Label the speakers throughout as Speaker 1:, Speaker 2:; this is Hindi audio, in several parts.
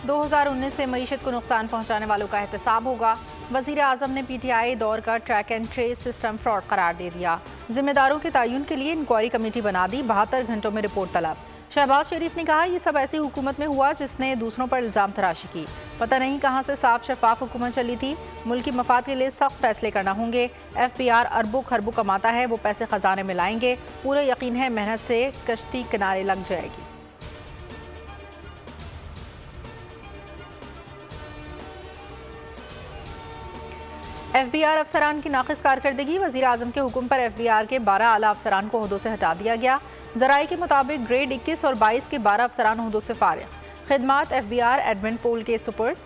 Speaker 1: 2019 से मईशत को नुकसान पहुंचाने वालों का एहतसाब होगा। वज़ीर आज़म ने PTI दौर का track and trace system fraud करार दे दिया। जिम्मेदारों के तयन के लिए इंक्वायरी कमेटी बना दी, 72 घंटों में रिपोर्ट तलब। शहबाज शरीफ ने कहा, ये सब ऐसी हुकूमत में हुआ जिसने दूसरों पर इल्ज़ाम तराशी की। पता नहीं कहाँ से साफ शफाफ हुकूमत चली थी। मुल्क की मफाद के लिए सख्त फैसले करना होंगे। FBR अरबों खरबों कमाता है, वो पैसे खजाने में लाएंगे। पूरा यकीन है मेहनत से कश्ती किनारे लग जाएगी। FBR अफसरान की नाक़िस कारकर्दगी। वज़ीर आज़म के हुक्म पर FBR के 12 आला अफसरान को ओहदों से हटा दिया गया। ज़राए के मुताबिक ग्रेड 21 और 22 के 12 अफसरान ओहदों से फारिग। खिदमात FBR एडमिन पोल के सुपुर्द।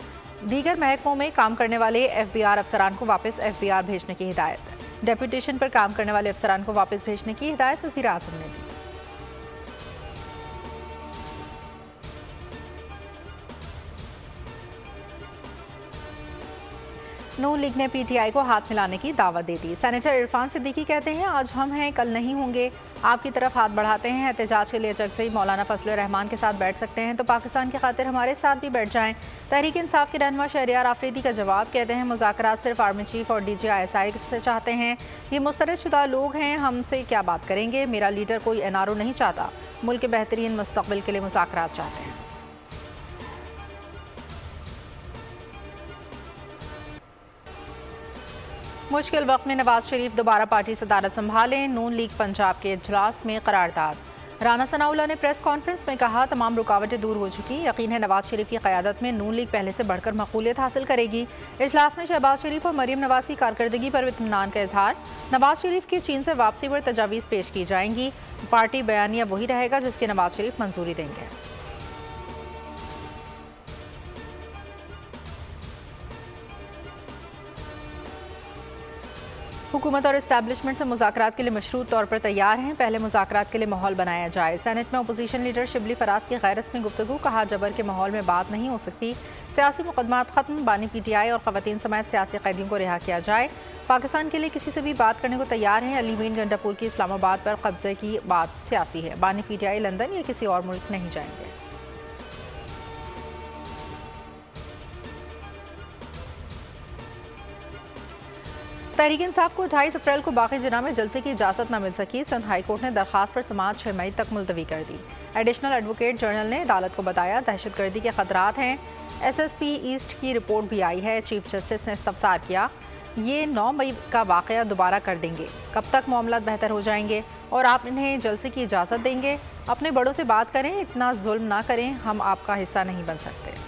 Speaker 1: दीगर महकमों में काम करने वाले FBR अफसरान को वापस FBR भेजने की हिदायत। डेप्यूटेशन पर काम करने वाले अफसरान को वापस भेजने की हिदायत वज़ीर आज़म ने दी। नून लीग ने PTI को हाथ मिलाने की दावत दे दी। सेनेटर इरफान सिद्दीकी कहते हैं, आज हम हैं कल नहीं होंगे। आपकी तरफ हाथ बढ़ाते हैं। एहतजाज के लिए जगसई मौलाना फजलुर रहमान के साथ बैठ सकते हैं तो पाकिस्तान की खातिर हमारे साथ भी बैठ जाएं। तहरीक इंसाफ के रहनुमा शहरियार आफरीदी का जवाब, कहते हैं मुज़ाकरात सिर्फ आर्मी चीफ और DG ISI से चाहते हैं। ये मुस्तरदशुदा लोग हैं, हमसे क्या बात करेंगे। मेरा लीडर कोई NRO नहीं चाहता, मुल्क के बेहतरीन मुस्तकबिल के लिए मुज़ाकरात चाहते हैं। मुश्किल वक्त में नवाज शरीफ दोबारा पार्टी सदारत संभालें। नून लीग पंजाब के इजलास में करारदाद। राना सनाउल्लाह ने प्रेस कॉन्फ्रेंस में कहा, तमाम रुकावटें दूर हो चुकी। यकीन है नवाज शरीफ की क़यादत में नून लीग पहले से बढ़कर मकबूलियत हासिल करेगी। इजलास में शहबाज शरीफ और मरीम नवाज की कारकर्दगी पर इत्मीनान का इजहार। नवाज शरीफ की चीन से वापसी पर तजावीज़ पेश की जाएंगी। पार्टी बयानिया वही रहेगा जिसके नवाज शरीफ मंजूरी देंगे। हुकूमत और इस्टेब्लिशमेंट से मुज़ाकरात के लिए मशरूत तौर पर तैयार हैं। पहले मुज़ाकरात के लिए माहौल बनाया जाए। सेनेट में अपोजिशन लीडर शिबली फराज की गैर रस्मी गुफ्तगू। कहा, जबर के माहौल में बात नहीं हो सकती। सियासी मुकदमात ख़त्म। बानी PTI और ख़वातीन समेत सियासी कैदियों को रिहा किया जाए। पाकिस्तान के लिए किसी से भी बात करने को तैयार हैं। अली मीन गंडापुर की इस्लामाबाद पर कब्जे की बात सियासी है। बानी PTI लंदन या किसी और मुल्क नहीं जाएंगे। तहरीक इंसाफ को 28 अप्रैल को बाकी जिना में जलसे की इजाज़त न मिल सकी। सिंध हाई कोर्ट ने दरख्वास्त पर समाअत 6 मई तक मुलतवी कर दी। एडिशनल एडवोकेट जनरल ने अदालत को बताया, दहशतगर्दी के खतरात हैं। SSP ईस्ट की रिपोर्ट भी आई है। चीफ जस्टिस ने इस्तफसार किया, ये 9 मई का वाक़या दोबारा कर देंगे। कब तक मामला बेहतर हो जाएंगे और आप इन्हें जलसे की इजाज़त देंगे? अपने बड़ों से बात करें, इतना जुल्म ना करें। हम आपका हिस्सा नहीं बन सकते।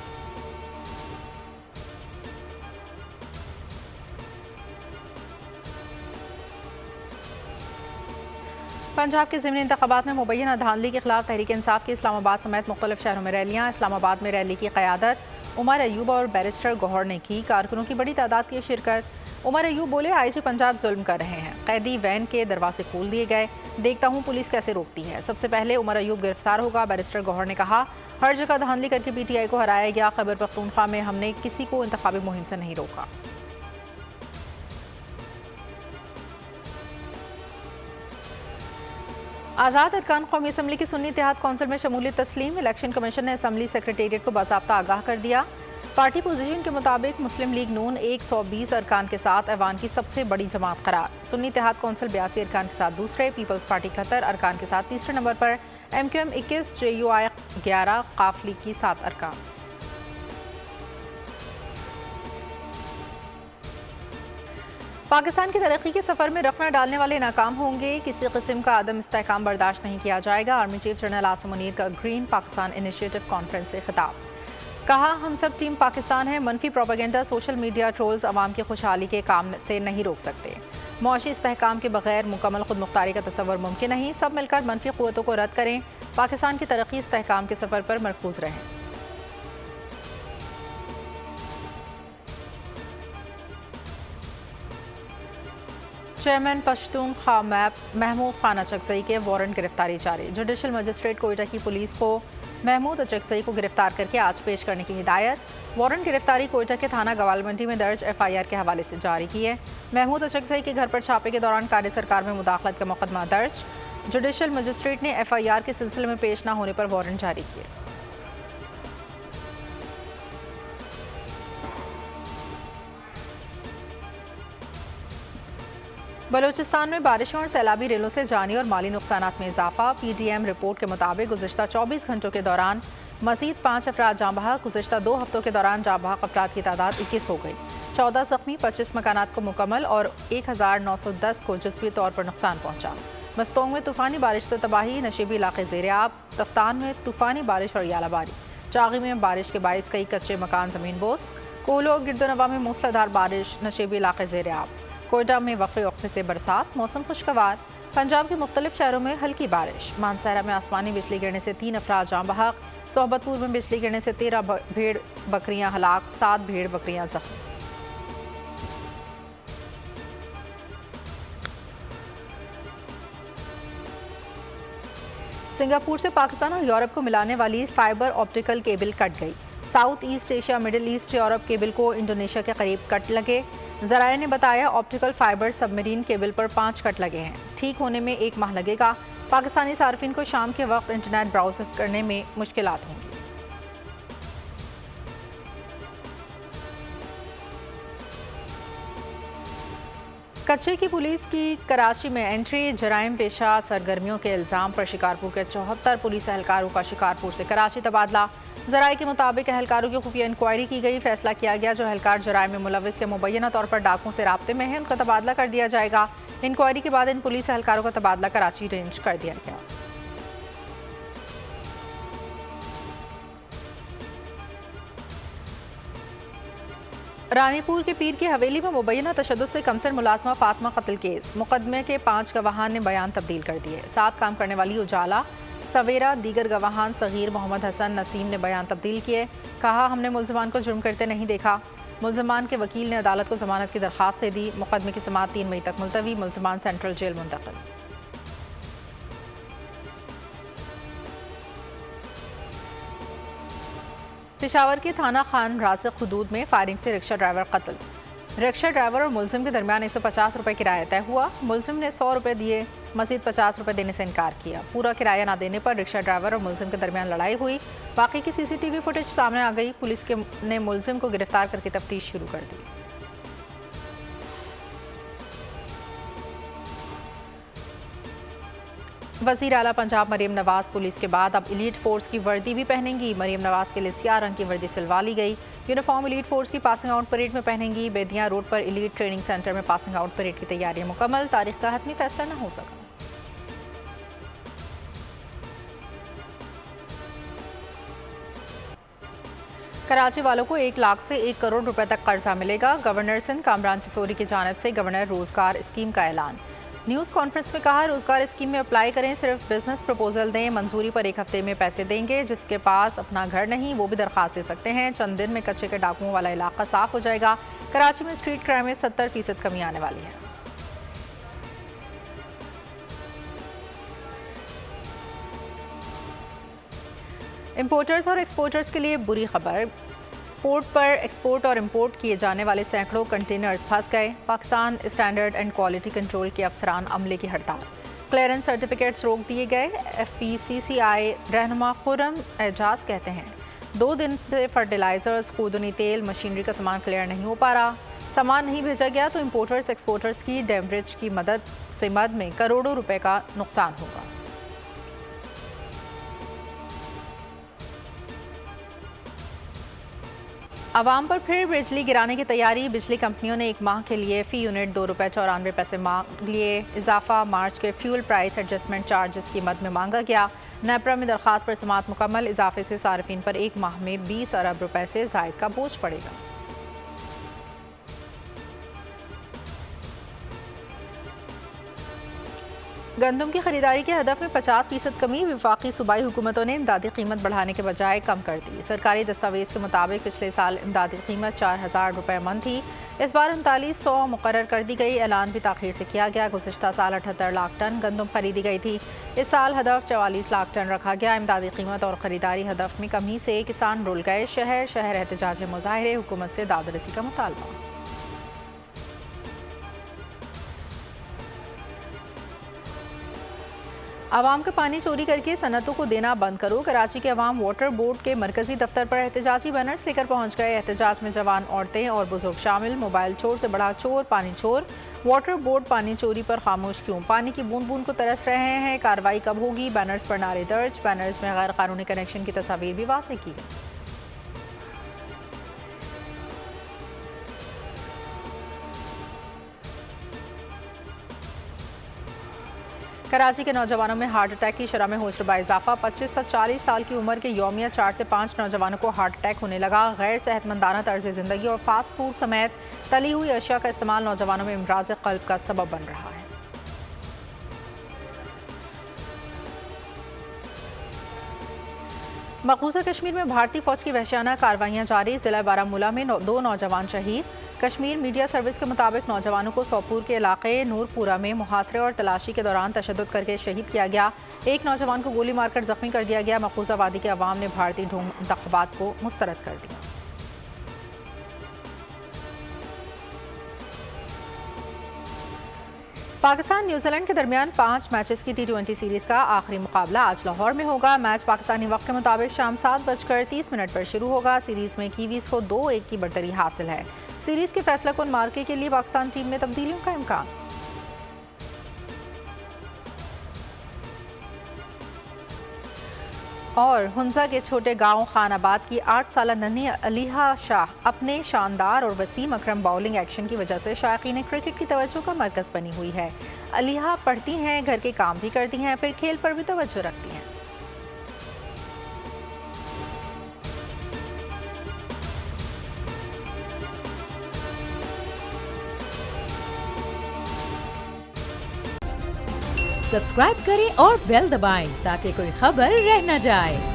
Speaker 1: पंजाब के ज़िमनी इंतख़ाबात में मुबैना धांधली के खिलाफ तहरीक इंसाफ की इस्लामाबाद समेत मुख्तलिफ शहरों में रैलियाँ। इस्लामाबाद में रैली की क़यादत उमर अयूब और बैरिस्टर गौहर ने की। कारकुनों की बड़ी तादाद की शिरकत। उमर अयूब बोले, IG पंजाब जुल्म कर रहे हैं। कैदी वैन के दरवाजे खोल दिए गए। देखता हूँ पुलिस कैसे रोकती है। सबसे पहले उमर अयूब गिरफ्तार होगा। बैरिस्टर गौहर ने कहा, हर जगह धांधली करके PTI को हराया गया। खैबर पख्तूनख्वा में हमने किसी को इंतखाबी मुहिम से नहीं रोका। आज़ाद अरकान कौमी असम्बली की सुन्नी इत्तेहाद कौंसिल में शमूलियत तस्लीम। इलेक्शन कमीशन ने असम्बली सेक्रेटेरिएट को बाज़ाब्ता आगाह कर दिया। पार्टी पोजीशन के मुताबिक मुस्लिम लीग नून 120 अरकान के साथ ऐवान की सबसे बड़ी जमात करार। सुन्नी इत्तेहाद कौंसिल 82 अरकान के साथ दूसरे, पीपल्स पार्टी 71 अरकान के साथ तीसरे नंबर पर, MQM 21, JUI 11, काफ लीग की 7 अरकान। पाकिस्तान की तरक्की के सफ़र में रखना डालने वाले नाकाम होंगे। किसी किस्म का आदम इस्तेहकाम बर्दाश्त नहीं किया जाएगा। Army chief general Asim Munir का ग्रीन पाकिस्तान इनिशिएटिव कॉन्फ्रेंस से खिताब। कहा, हम सब टीम पाकिस्तान है। मनफी प्रोपेगेंडा, सोशल मीडिया ट्रोल्स अवाम की खुशहाली के काम से नहीं रोक सकते। मुआशी इस्तेहकाम के बगैर मुकम्मल खुद मुख्तारी का तस्वर मुमकिन नहीं। सब मिलकर मनफी क़ुव्वतों को रद्द करें। पाकिस्तान की तरक्की इस्तेहकाम के सफ़र पर मरकूज रहें। चेयरमैन पश्तूनख्वा मैप महमूद खान अचकजई के वारंट गिरफ्तारी जारी। जुडिशल मजिस्ट्रेट कोयटा की पुलिस को महमूद अचकजई को गिरफ्तार करके आज पेश करने की हिदायत। वारंट गिरफ्तारी कोयटा के थाना गवालमंडी में दर्ज FIR के हवाले से जारी की है। महमूद अचकजई के घर पर छापे के दौरान कार्य सरकार में मुदाखलत का मुकदमा दर्ज। जुडिशल मजिस्ट्रेट ने FIR के सिलसिले में पेश न होने पर वारंट जारी किए। बलूचिस्तान में बारिशों और सैलाबी रेलों से जानी और माली नुकसान में इजाफा। PTM रिपोर्ट के मुताबिक गुज़िश्ता 24 घंटों के दौरान मज़ीद 5 अफराद जाँ बहक। गुज़िश्ता 2 हफ्तों के दौरान जाँ बहक अफराद की तादाद 21 हो गई। 14 ज़ख्मी, 25 मकानात को मुकम्मल और 1910 को जुज़वी तौर पर नुकसान पहुँचा। मस्तोंग में तूफ़ानी बारिश से तबाही, नशीबी इलाके ज़ेर आब। तफ्तान में तूफ़ानी बारिश और यालाबारी। चागी में बारिश के बायस कई कच्चे मकान ज़मीन बोस। कोलो और गिरदोनवा में मूसलाधार बारिश, नशीबी इलाके ज़ेर आब। कोयटा में वक्फे से बरसात, मौसम खुशगवार। पंजाब के मुख्तलिफ शहरों में हल्की बारिश। मानसहरा में आसमानी बिजली गिरने से 3 अफराद जाँ बहक। सोहबतपुर में बिजली गिरने से 13 भेड़ बकरियां हलाक, 7 भेड़ बकरियां जख्मी। सिंगापुर से पाकिस्तान और यूरोप को मिलाने वाली फाइबर ऑप्टिकल केबल कट गई। South east Asia middle east Europe cable को इंडोनेशिया के करीब कट लगे। ज़राए ने बताया ऑप्टिकल फाइबर सबमरीन केबल पर 5 कट लगे हैं। ठीक होने में 1 माह लगेगा। पाकिस्तानी सार्फिन को शाम के वक्त इंटरनेट ब्राउज करने में मुश्किलात होंगी। कच्चे की पुलिस की कराची में एंट्री। जराइम पेशा सरगर्मियों के इल्ज़ाम पर शिकारपुर के 74 पुलिस एहलकारों का शिकारपुर से कराची तबादला। ज़राए के मुताबिक एहलकारों की खुफिया इंक्वायरी की गई। फैसला किया गया जो एहलकार जराइम में मुलविस या मुबैना तौर पर डाकुओं से राब्ते में है उनका तबादला कर दिया जाएगा। इंक्वायरी के बाद इन पुलिस एहलकारों का तबादला कराची रेंज कर दिया गया। रानीपुर के पीर की हवेली में मुबैना तशद्दुद से कमसर मुलाजमा फातिमा कत्ल केस। मुकदमे के 5 गवाहान ने बयान तब्दील कर दिए। साथ काम करने वाली उजाला, सवेरा, दीगर गवाहान सगीर, मोहम्मद हसन, नसीम ने बयान तब्दील किए। कहा हमने मुल्ज़िमान को जुर्म करते नहीं देखा। मुल्ज़िमान के वकील ने अदालत को जमानत की दरख्वास्त दे दी। मुकदमे की समाअत 3 मई तक मुलतवी। मुल्ज़िमान सेंट्रल जेल मुंतकिल। पेशावर के थाना खान रासिक हुदूद में फायरिंग से रिक्शा ड्राइवर कत्ल। रिक्शा ड्राइवर और मुल्जिम के दरमियान 150 रुपये किराया तय हुआ। मुल्जिम ने 100 रुपये दिए, मजीद 50 रुपये देने से इनकार किया। पूरा किराया ना देने पर रिक्शा ड्राइवर और मुल्जिम के दरमियान लड़ाई हुई। वाक़ई की CCTV फुटेज सामने आ गई। पुलिस ने मुल्जिम को गिरफ्तार करके तफ्तीश शुरू कर दी। वज़ीर आला पंजाब मरीम नवाज पुलिस के बाद अब एलीट फोर्स की वर्दी भी पहनेंगी। मरीम नवाज के लिए सियाह रंग की वर्दी सिलवा ली गई। यूनिफॉर्म एलीट फोर्स की पासिंग आउट परेड में पहनेंगी। बेदिया रोड पर एलीट ट्रेनिंग सेंटर में पासिंग आउट परेड की तैयारियां मुकम्मल। तारीख का हतमी फैसला न हो सका। कराची वालों को 1 लाख से 1 करोड़ रुपए तक कर्जा मिलेगा। गवर्नर सिंध कामरान टिसोरी की जानिब से गवर्नर रोजगार स्कीम का ऐलान। न्यूज़ कॉन्फ्रेंस में कहा रोजगार स्कीम में अप्लाई करें, सिर्फ बिजनेस प्रपोजल दें, मंजूरी पर 1 हफ्ते में पैसे देंगे। जिसके पास अपना घर नहीं वो भी दरख्वास्त दे सकते हैं। चंद दिन में कच्चे के डाकुओं वाला इलाका साफ हो जाएगा। कराची में स्ट्रीट क्राइम में 70% कमी आने वाली है। इंपोर्टर्स और एक्सपोर्टर्स के लिए बुरी खबर। पोर्ट पर एक्सपोर्ट और इंपोर्ट किए जाने वाले सैकड़ों कंटेनर्स फंस गए। Pakistan standard and quality control के अफसरान अमले की हड़ताल। क्लियरेंस सर्टिफिकेट्स रोक दिए गए। FPCCI रहनुमा खुर्रम एजाज कहते हैं 2 दिन से फर्टिलाइजर्स, खूदनी तेल, मशीनरी का सामान क्लियर नहीं हो पा रहा। सामान नहीं भेजा गया तो इंपोर्टर्स एक्सपोर्टर्स की डेमरेज की मद में करोड़ों रुपए का नुकसान होगा। आवाम पर फिर बिजली गिराने की तैयारी। बिजली कंपनियों ने 1 माह के लिए फ़ी यूनिट ₹2.94 मांग लिए। इजाफा मार्च के फ्यूल प्राइस एडजस्टमेंट चार्जेस की मद में मांगा गया। नेपरा में दरख्वास्त पर समाअत मुकम्मल। इजाफे से सार्फिन पर 1 माह में 20 अरब रुपए से ज़ायद का बोझ पड़ेगा। गंदम की खरीदारी के हदफ में 50% कमी। वफाकी सूबाई हुकूमतों ने इमदादी कीमत बढ़ाने के बजाय कम कर दी। सरकारी दस्तावेज के मुताबिक पिछले साल इमदादी कीमत 4000 रुपये मन थी। इस बार 3900 मुकर्रर कर दी गई। ऐलान भी ताख़ीर से किया गया। गुज़िश्ता साल 78 लाख टन गंदम खरीदी गई थी। इस साल हदफ 44 लाख टन रखा गया। इमदादी कीमत और ख़रीदारी हदफ में कमी से किसान रुल गए। शहर शहर एहतजाजी मुजाहरे, हुकूमत से दादरसी का मुतालबा। आवाम का पानी चोरी करके सनतों को देना बंद करो। कराची के अवाम वाटर बोर्ड के मरकजी दफ्तर पर एहतजाजी बैनर्स लेकर पहुंच गए। एहतजाज में जवान, औरतें और बुजुर्ग शामिल। मोबाइल चोर से बड़ा चोर पानी चोर। वाटर बोर्ड पानी चोरी पर खामोश क्यों? पानी की बूंद बूंद को तरस रहे हैं। कार्रवाई कब होगी? बैनर्स पर नारे दर्ज। बैनर्स में गैर कानूनी कनेक्शन की तस्वीर भी वाज़ेह की गई। कराची के नौजवानों में हार्ट अटैक की शरह में हो रहा इजाफा। 25 से 40 साल की उम्र के यौमिया 4 से 5 नौजवानों को हार्ट अटैक होने लगा। गैर सेहतमंदाना तर्ज ज़िंदगी और फास्ट फूड समेत तली हुई अशिया का इस्तेमाल नौजवानों में अमराज क़ल्ब का सबब बन रहा है। मकबूजा कश्मीर में भारतीय फौज की वहशियाना कार्रवाइयाँ जारी। जिला बारामूला में 2 नौजवान शहीद। कश्मीर मीडिया सर्विस के मुताबिक नौजवानों को सोपुर के इलाके नूरपुरा में मुहासरे और तलाशी के दौरान तशद्दुद करके शहीद किया गया। एक नौजवान को गोली मारकर जख्मी कर दिया गया। मकबूजा वादी के अवाम ने भारतीय ढोंग इंतखाबात को मुस्तरद कर दिया। पाकिस्तान न्यूजीलैंड के दरमियान 5 मैचेस की T20 सीरीज का आखिरी मुकाबला आज लाहौर में होगा। मैच पाकिस्तानी वक्त के मुताबिक शाम 7:30 पर शुरू होगा। सीरीज में कीवीज को 2-1 की बढ़तरी हासिल है। सीरीज के फैसला कुन मार्के के लिए पाकिस्तान टीम में तब्दीलियों का इम्कान। और हुंजा के छोटे गांव खानाबाद की 8 साल नन्ही अलीहा शाह अपने शानदार और वसीम अकरम बाउलिंग एक्शन की वजह से शायकीन क्रिकेट की तवज्जो का मरकज बनी हुई है। अलीहा पढ़ती हैं, घर के काम भी करती हैं, फिर खेल पर भी तवज्जो रखती हैं।
Speaker 2: सब्सक्राइब करें और बेल दबाएं ताकि कोई खबर रह न जाए।